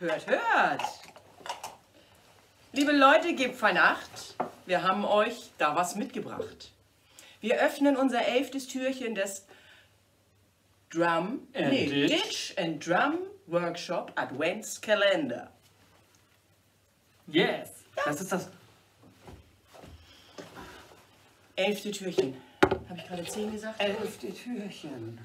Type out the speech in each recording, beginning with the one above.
Hört, hört! Liebe Leute, gebt fein Acht, wir haben euch da was mitgebracht. Wir öffnen unser 11. Türchen des Didge and Drum Workshop Adventskalender. Yes, Ja. das ist das 11. Türchen. Habe ich gerade 10 gesagt? 11. Türchen.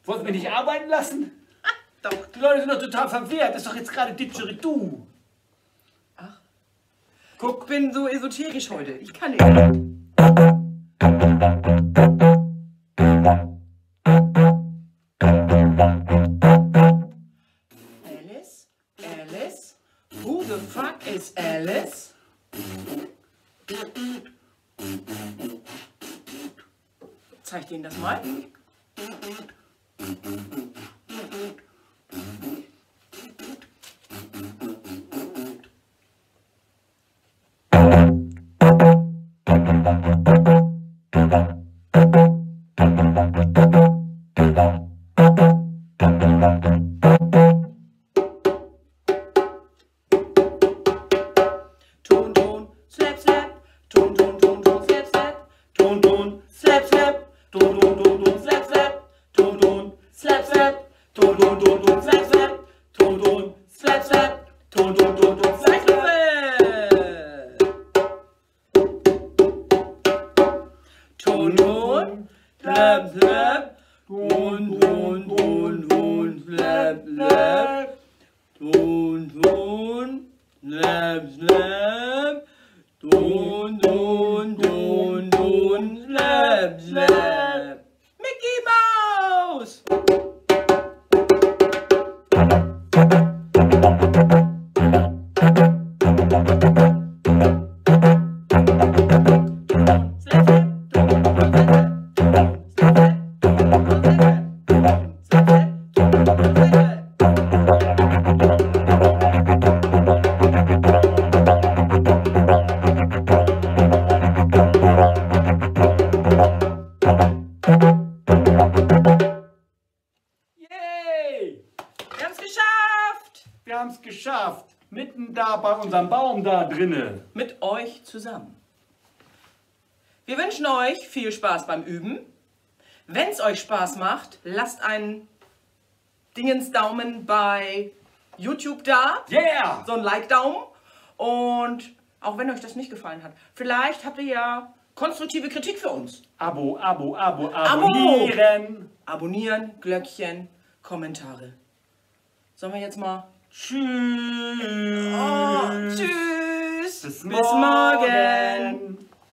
Wolltest du mich nicht arbeiten lassen? Doch. Die Leute sind doch total verwirrt. Das ist doch jetzt gerade Didgeridoo. Ach. Guck. Ich bin so esoterisch heute. Ich kann nicht. Alice? Alice? Who the fuck is Alice? Zeig denen das mal. Ton, Ton, slap, slap. Ton, Ton, Ton, Ton, slap, slap. Ton, Ton, slap, slap. Ton, Ton, Ton, Ton, slap, slap. Ton, Ton, slap, slap. Ton, Ton, Ton, Ton, slap, slap. Ton, Ton, slap, slap. Ton, Ton, Ton, Ton, slap, slap. Ton, Ton, slap, slap. Ton, Ton, Ton, Ton, slap, slap. Ton, Ton, slap, slap. Ton, Ton, Ton, Ton, slap, slap. Mickey Mouse! Yay! Wir haben es geschafft! Wir haben es geschafft. Mitten da bei unserem Baum da drinnen. Mit euch zusammen. Wir wünschen euch viel Spaß beim Üben. Wenn es euch Spaß macht, lasst einen Dingensdaumen bei YouTube da. Yeah! So ein Like-Daumen. Und auch wenn euch das nicht gefallen hat, vielleicht habt ihr ja konstruktive Kritik für uns. Abonnieren. Abonnieren, Glöckchen, Kommentare. Sollen wir jetzt mal... Tschüss. Oh, tschüss. Bis Bis morgen.